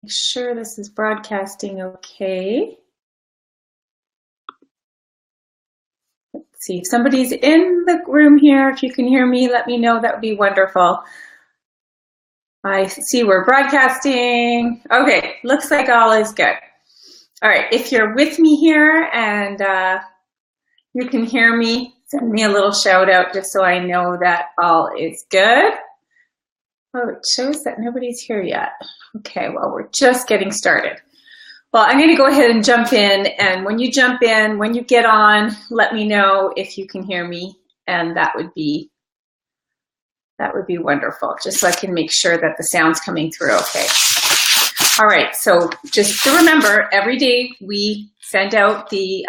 Make sure this is broadcasting okay. Let's see if somebody's in the room here. If you can hear me, let me know. That would be wonderful. I see we're broadcasting. Okay, looks like all is good. All right, if you're with me here and you can hear me, send me a little shout out just so I know that all is good. Oh, it shows that nobody's here yet. Okay, well, we're just getting started. Well, I'm going to go ahead and jump in, and when you jump in, when you get on, let me know if you can hear me, and that would be wonderful, just so I can make sure that the sound's coming through okay. All right, so just to remember, every day we send out the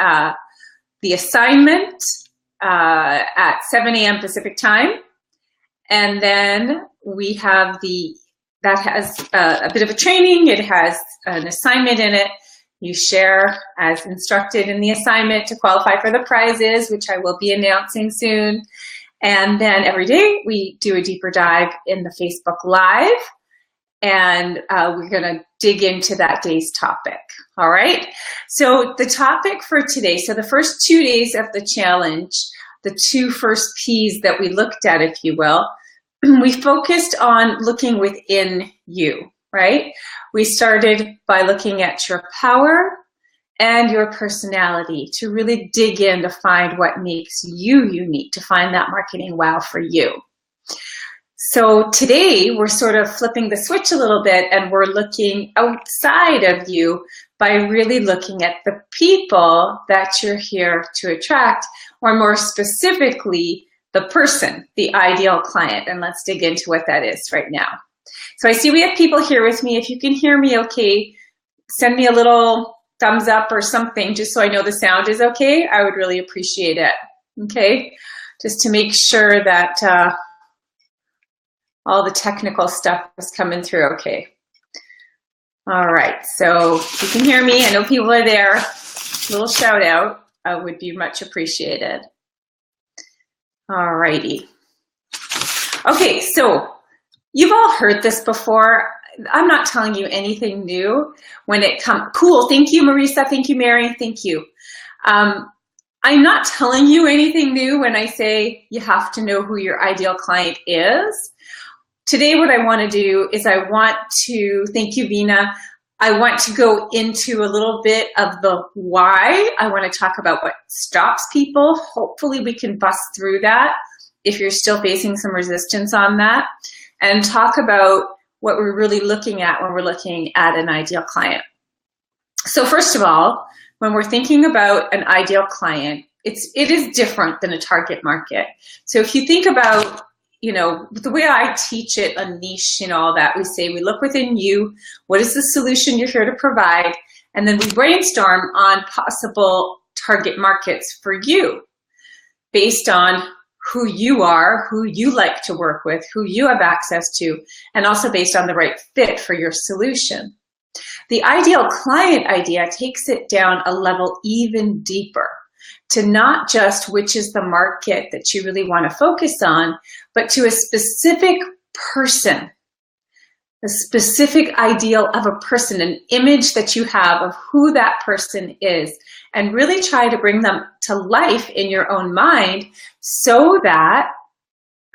assignment at 7 a.m. Pacific time, and then we have that has a bit of a training. It has an assignment in it. You share as instructed in the assignment to qualify for the prizes, which I will be announcing soon. And then every day we do a deeper dive in the Facebook Live, and we're going to dig into that day's topic. All right. So the topic for today, so the first 2 days of the challenge, the two first P's that we looked at, if you will, we focused on looking within you, right? We started by looking at your power and your personality to really dig in to find what makes you unique, to find that marketing wow for you. So today we're sort of flipping the switch a little bit, and we're looking outside of you by really looking at the people that you're here to attract, or more specifically, the person, the ideal client. And let's dig into what that is right now. So I see we have people here with me. If you can hear me okay, send me a little thumbs up or something just so I know the sound is okay. I would really appreciate it. Okay, just to make sure that all the technical stuff is coming through okay. All right, so if you can hear me, I know people are there. A little shout out would be much appreciated. All righty. Okay, so you've all heard this before. I'm not telling you anything new when it comes. Cool, thank you, Marisa. Thank you, Mary. Thank you. I'm not telling you anything new when I say you have to know who your ideal client is. Today, what I want to do is thank you, Vina. I want to go into a little bit of the why. I want to talk about what stops people. Hopefully we can bust through that if you're still facing some resistance on that, and talk about what we're really looking at when we're looking at an ideal client. So first of all, when we're thinking about an ideal client, it is different than a target market. So if you think about, you know, the way I teach it, a niche and all that, we say we look within you. What is the solution you're here to provide? And then we brainstorm on possible target markets for you based on who you are, who you like to work with, who you have access to, and also based on the right fit for your solution. The ideal client idea takes it down a level even deeper, to not just which is the market that you really want to focus on, but to a specific person, a specific ideal of a person, an image that you have of who that person is, and really try to bring them to life in your own mind so that,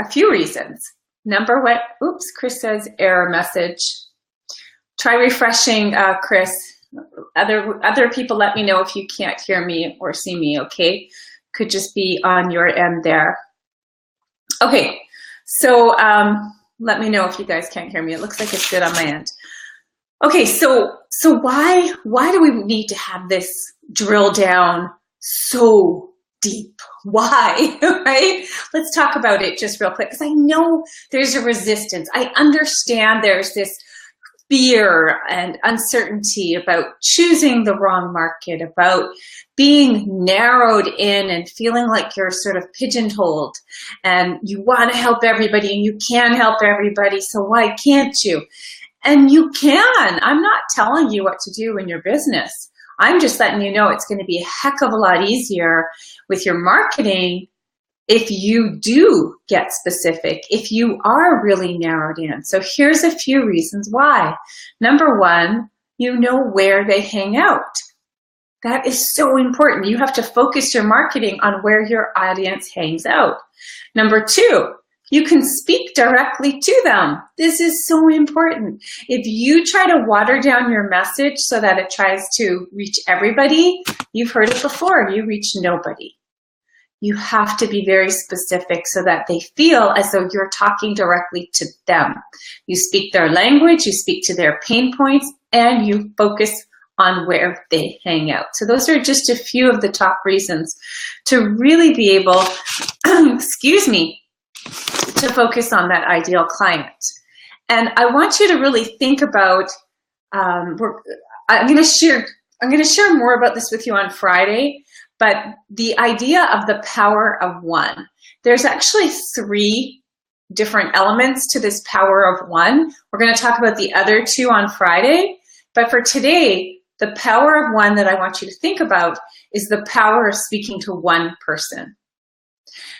a few reasons. Number one, oops, Chris says error message. Try refreshing, Chris. Other people, let me know if you can't hear me or see me, okay? Could just be on your end there. Okay, so let me know if you guys can't hear me. It looks like it's good on my end. Okay, so why do we need to have this drill down so deep? Why, right? Let's talk about it just real quick, because I know there's a resistance. I understand there's this fear and uncertainty about choosing the wrong market, about being narrowed in and feeling like you're sort of pigeonholed, and you want to help everybody and you can help everybody, so why can't you? And you can. I'm not telling you what to do in your business. I'm just letting you know it's going to be a heck of a lot easier with your marketing if you do get specific, if you are really narrowed in. So here's a few reasons why. Number one, you know where they hang out. That is so important. You have to focus your marketing on where your audience hangs out. Number two, you can speak directly to them. This is so important. If you try to water down your message so that it tries to reach everybody, you've heard it before, you reach nobody. You have to be very specific so that they feel as though you're talking directly to them. You speak their language, you speak to their pain points, and you focus on where they hang out. So those are just a few of the top reasons to really be able, excuse me, to focus on that ideal client. And I want you to really think about, I'm going to share more about this with you on Friday, but the idea of the power of one. There's actually 3 different elements to this power of one. We're going to talk about the other 2 on Friday, but for today, the power of one that I want you to think about is the power of speaking to one person.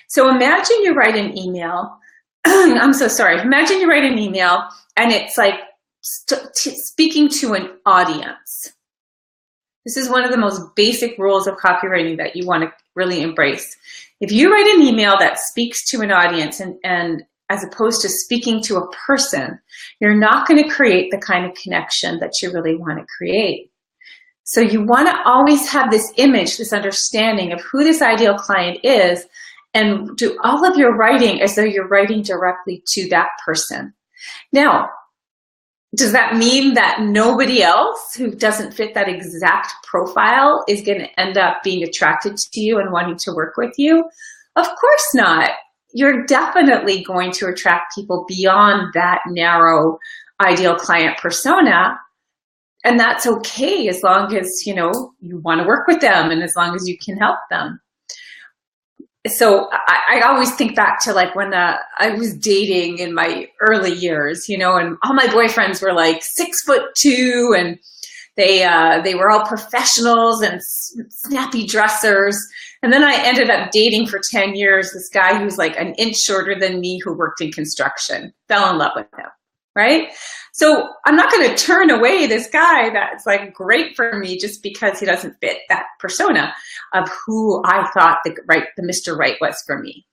So imagine you write an email. I'm so sorry. Imagine you write an email and it's like speaking to an audience. This is one of the most basic rules of copywriting that you want to really embrace. If you write an email that speaks to an audience and as opposed to speaking to a person, you're not going to create the kind of connection that you really want to create. So you want to always have this image, this understanding of who this ideal client is, and do all of your writing as though you're writing directly to that person. Now, does that mean that nobody else who doesn't fit that exact profile is going to end up being attracted to you and wanting to work with you? Of course not. You're definitely going to attract people beyond that narrow ideal client persona. And that's okay as long as, you want to work with them and as long as you can help them. So I always think back to like when I was dating in my early years, and all my boyfriends were like 6'2" and they were all professionals and snappy dressers. And then I ended up dating for 10 years this guy who was like an inch shorter than me who worked in construction, fell in love with him, right? So I'm not going to turn away this guy that's like great for me just because he doesn't fit that persona of who I thought the Mr. Right was for me.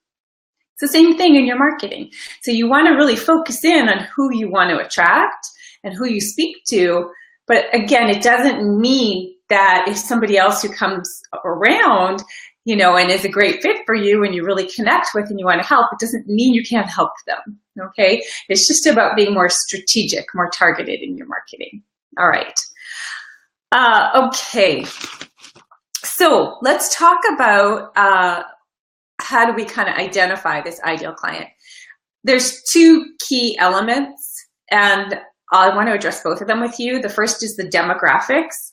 It's the same thing in your marketing. So you want to really focus in on who you want to attract and who you speak to. But again, it doesn't mean that if somebody else who comes around, and is a great fit for you and you really connect with and you want to help, it doesn't mean you can't help them, okay? It's just about being more strategic, more targeted in your marketing. All right. Okay. So let's talk about how do we kind of identify this ideal client. There's 2 key elements, and I want to address both of them with you. The first is the demographics.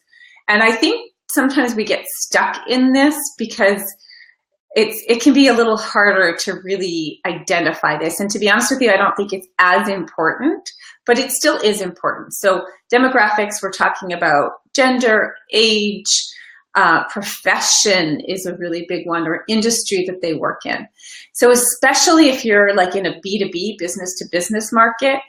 And I think sometimes we get stuck in this because it can be a little harder to really identify this. And to be honest with you, I don't think it's as important, but it still is important. So demographics, we're talking about gender, age, profession is a really big one, or industry that they work in. So especially if you're like in a B2B, business to business market,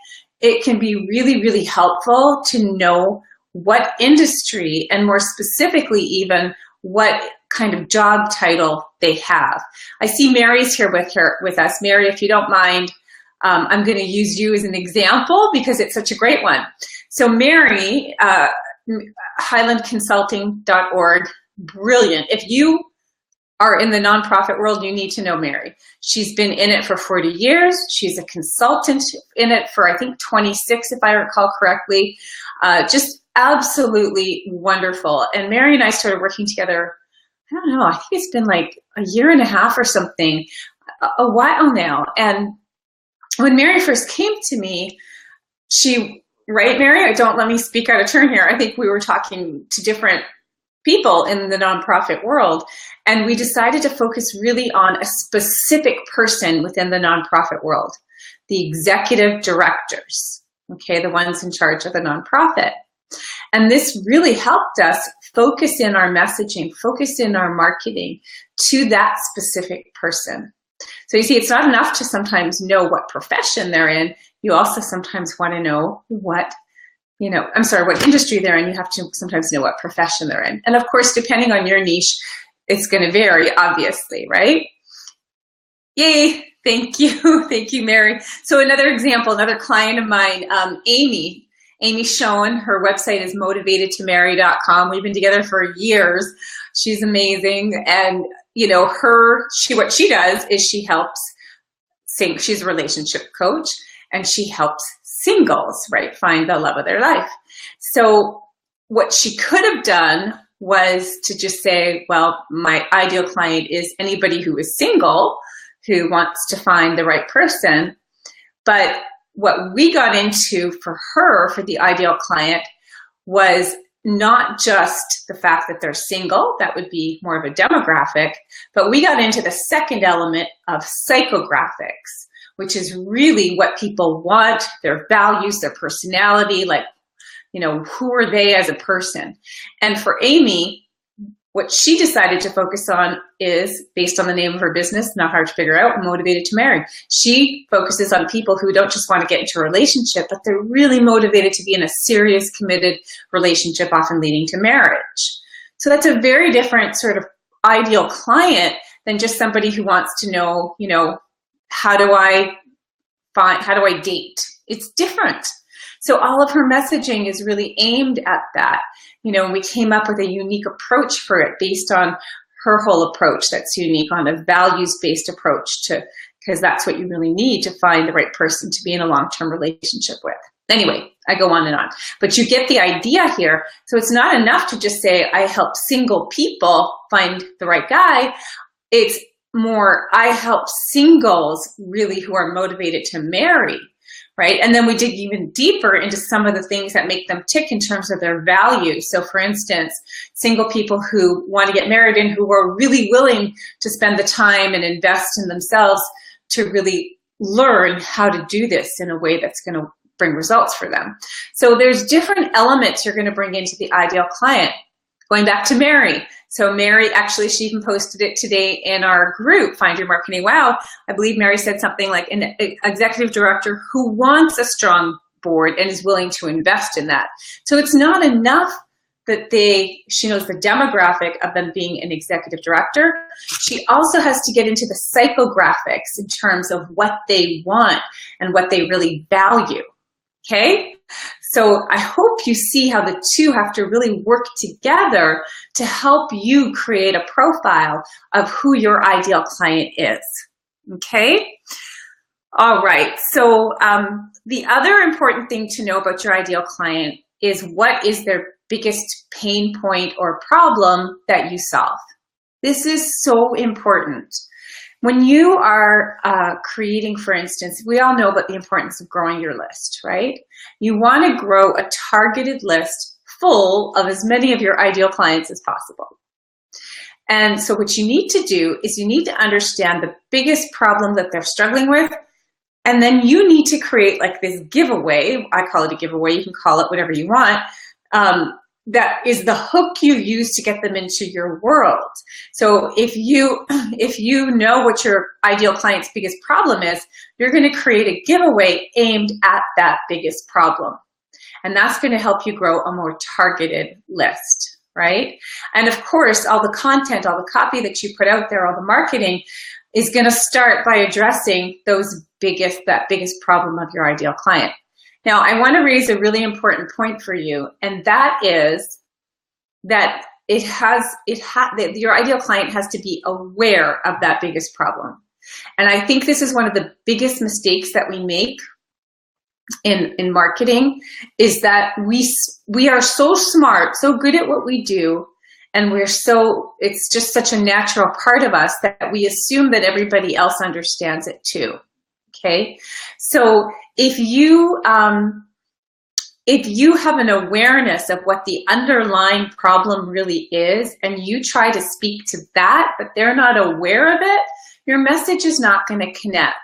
it can be really, really helpful to know what industry, and more specifically even what kind of job title they have. I see Mary's here with us. Mary, if you don't mind, I'm going to use you as an example because it's such a great one. So Mary, highlandconsulting.org, brilliant. If you are in the nonprofit world, you need to know Mary. She's been in it for 40 years. She's a consultant in it for, I think, 26, if I recall correctly. Just absolutely wonderful. And Mary and I started working together, I don't know, I think it's been like a year and a half or something, a while now. And when Mary first came to me, right, Mary? Don't let me speak out of turn here. I think we were talking to different people in the nonprofit world, and we decided to focus really on a specific person within the nonprofit world, the executive directors, okay, the ones in charge of the nonprofit. And this really helped us focus in our messaging, focus in our marketing to that specific person. So you see, it's not enough to sometimes know what profession they're in. You also sometimes want to know what industry they're in. You have to sometimes know what profession they're in. And of course, depending on your niche, it's going to vary, obviously, right? Yay, thank you. Thank you, Mary. So another example, another client of mine, Amy Schoen, her website is motivatedtomarry.com. We've been together for years. She's amazing. And what she does is she helps she's a relationship coach, and she helps singles, right, find the love of their life. So what she could have done was to just say, well, my ideal client is anybody who is single, who wants to find the right person. But what we got into for her, for the ideal client, was not just the fact that they're single, that would be more of a demographic, but we got into the second element of psychographics, which is really what people want, their values, their personality, like, who are they as a person? And for Amy, what she decided to focus on is, based on the name of her business, not hard to figure out, Motivated to Marry. She focuses on people who don't just want to get into a relationship, but they're really motivated to be in a serious, committed relationship, often leading to marriage. So that's a very different sort of ideal client than just somebody who wants to know, how do I date? It's different. So all of her messaging is really aimed at that. We came up with a unique approach for it based on her whole approach that's unique, on a values-based approach, because that's what you really need to find the right person to be in a long-term relationship with. Anyway, I go on and on, but you get the idea here. So it's not enough to just say, I help single people find the right guy. It's more, I help singles really who are motivated to marry. Right? And then we dig even deeper into some of the things that make them tick in terms of their values. So for instance, single people who want to get married and who are really willing to spend the time and invest in themselves to really learn how to do this in a way that's going to bring results for them. So there's different elements you're going to bring into the ideal client. Going back to Mary. So Mary, actually, she even posted it today in our group, Find Your Marketing Wow. I believe Mary said something like an executive director who wants a strong board and is willing to invest in that. So it's not enough that she knows the demographic of them being an executive director. She also has to get into the psychographics in terms of what they want and what they really value. Okay? So I hope you see how the two have to really work together to help you create a profile of who your ideal client is. Okay? All right. So the other important thing to know about your ideal client is what is their biggest pain point or problem that you solve. This is so important. When you are creating, for instance, we all know about the importance of growing your list, right? You want to grow a targeted list full of as many of your ideal clients as possible. And so what you need to do is you need to understand the biggest problem that they're struggling with, and then you need to create like this giveaway. I call it a giveaway. You can call it whatever you want. That is the hook you use to get them into your world. So if you know what your ideal client's biggest problem is, you're going to create a giveaway aimed at that biggest problem. And that's going to help you grow a more targeted list, right? And of course, all the content, all the copy that you put out there, all the marketing is going to start by addressing that biggest problem of your ideal client. Now, I want to raise a really important point for you, and that is that your ideal client has to be aware of that biggest problem. And I think this is one of the biggest mistakes that we make in marketing, is that we are so smart, so good at what we do, and it's just such a natural part of us that we assume that everybody else understands it too. Okay, so if you have an awareness of what the underlying problem really is, and you try to speak to that, but they're not aware of it, your message is not going to connect.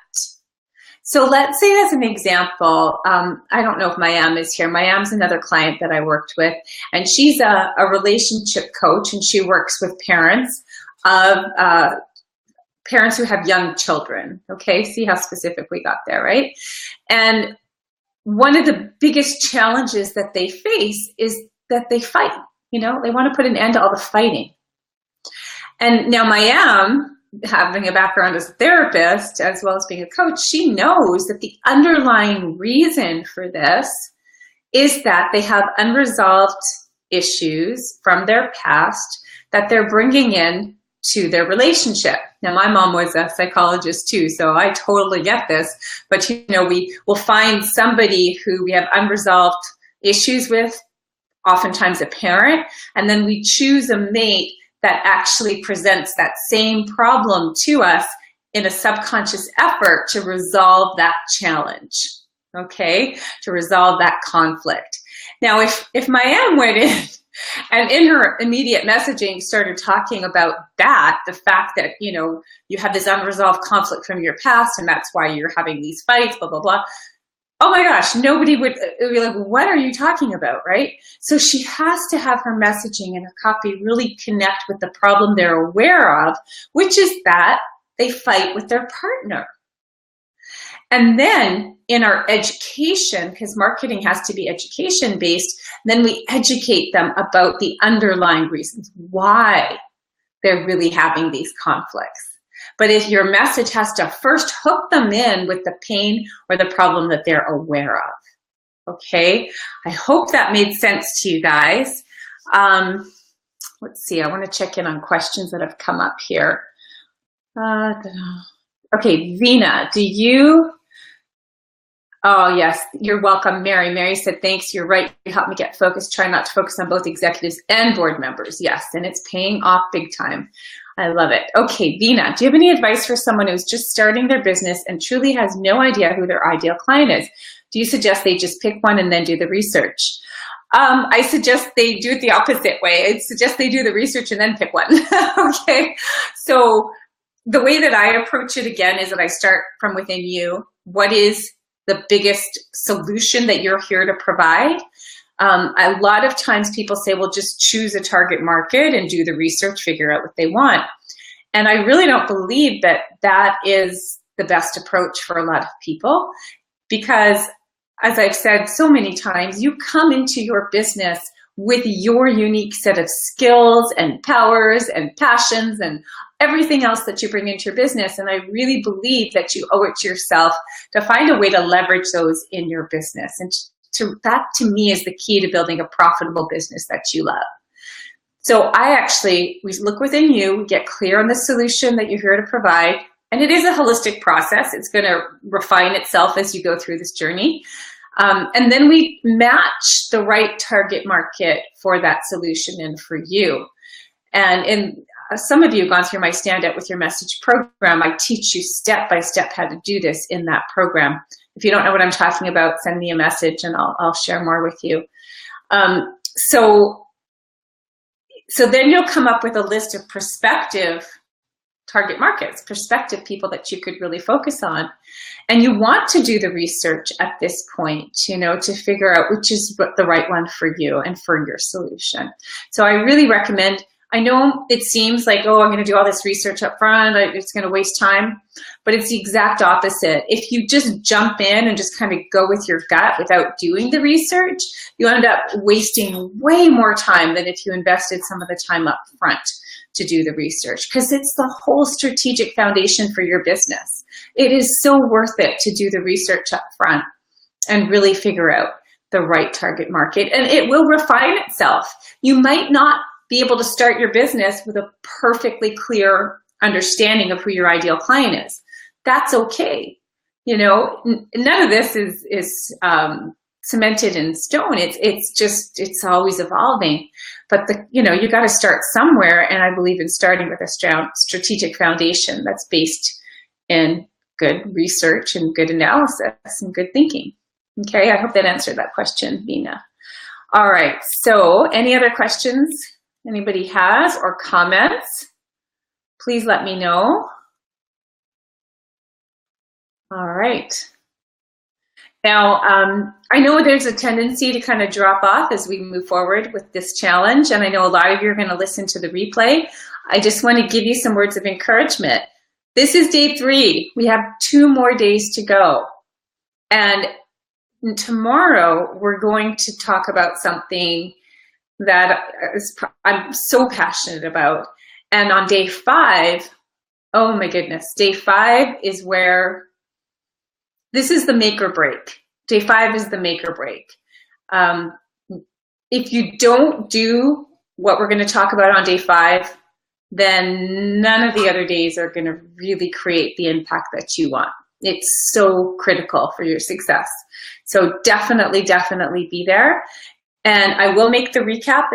So let's say, as an example, I don't know if Mayam is here. Mayam's another client that I worked with, and she's a relationship coach, and she works with parents of parents who have young children, okay? See how specific we got there, right? And one of the biggest challenges that they face is that they fight, you know? They want to put an end to all the fighting. And now Mayam, having a background as a therapist as well as being a coach, she knows that the underlying reason for this is that they have unresolved issues from their past that they're bringing in to their relationship. Now, my mom was a psychologist too, so I totally get this, but you know, we will find somebody who we have unresolved issues with, oftentimes a parent, and then we choose a mate that actually presents that same problem to us in a subconscious effort to resolve that challenge, okay? To resolve that conflict. Now, if Mayam went in and in her immediate messaging started talking about that, the fact that, you know, you have this unresolved conflict from your past and that's why you're having these fights, blah, blah, blah. Oh my gosh, nobody would be like, what are you talking about, right? So she has to have her messaging and her copy really connect with the problem they're aware of, which is that they fight with their partner. And then in our education, because marketing has to be education-based, then we educate them about the underlying reasons why they're really having these conflicts. But if your message has to first hook them in with the pain or the problem that they're aware of. Okay, I hope that made sense to you guys. Let's see, I want to check in on questions that have come up here. Okay, Vina, do you? Oh, yes, you're welcome, Mary. Mary said, thanks, you're right. You helped me get focused. Try not to focus on both executives and board members. Yes, and it's paying off big time. I love it. Okay, Vina, do you have any advice for someone who's just starting their business and truly has no idea who their ideal client is? Do you suggest they just pick one and then do the research? I suggest they do it the opposite way. I suggest they do the research and then pick one. Okay, so the way that I approach it again is that I start from within you. What is the biggest solution that you're here to provide? A lot of times people say, well, just choose a target market and do the research, figure out what they want. And I really don't believe that that is the best approach for a lot of people, because as I've said so many times, you come into your business with your unique set of skills and powers and passions and everything else that you bring into your business. And I really believe that you owe it to yourself to find a way to leverage those in your business. And that to me is the key to building a profitable business that you love. So we look within you, we get clear on the solution that you're here to provide. And it is a holistic process. It's going to refine itself as you go through this journey. And then we match the right target market for that solution and for you. And some of you have gone through my Stand Out With Your Message program. I teach you step by step how to do this in that program. If you don't know what I'm talking about, send me a message and I'll share more with you. So then you'll come up with a list of prospective target markets, prospective people that you could really focus on. And you want to do the research at this point, you know, to figure out which is the right one for you and for your solution. So I really recommend, I know it seems like, oh, I'm going to do all this research up front, it's going to waste time, but it's the exact opposite. If you just jump in and just kind of go with your gut without doing the research, you end up wasting way more time than if you invested some of the time up front to do the research, because it's the whole strategic foundation for your business. It is so worth it to do the research up front and really figure out the right target market, and it will refine itself. You might not be able to start your business with a perfectly clear understanding of who your ideal client is. That's okay. You know, none of this is cemented in stone. It's always evolving. But you got to start somewhere, and I believe in starting with a strategic foundation that's based in good research and good analysis and good thinking. Okay, I hope that answered that question, Vina. All right, so any other questions anybody has or comments, please let me know. All right. Now, I know there's a tendency to kind of drop off as we move forward with this challenge, and I know a lot of you are going to listen to the replay. I just want to give you some words of encouragement. This is day 3. We have 2 more days to go. And tomorrow we're going to talk about something that I'm so passionate about. And on day 5, oh my goodness, day 5 is where this is the make or break. Day 5 is the make or break. If you don't do what we're going to talk about on day 5, then none of the other days are going to really create the impact that you want. It's so critical for your success. So definitely, definitely be there. And I will make the recap.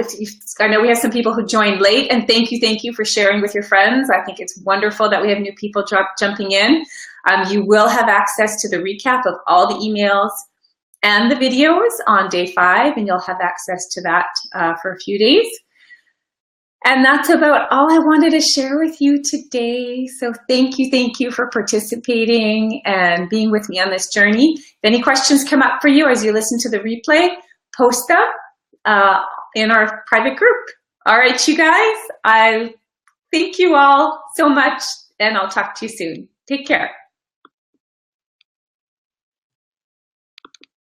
I know we have some people who joined late, and thank you for sharing with your friends. I think it's wonderful that we have new people jumping in. You will have access to the recap of all the emails and the videos on day 5, and you'll have access to that for a few days. And that's about all I wanted to share with you today. So thank you for participating and being with me on this journey. If any questions come up for you as you listen to the replay, post them in our private group. All right, you guys, I thank you all so much, and I'll talk to you soon. Take care.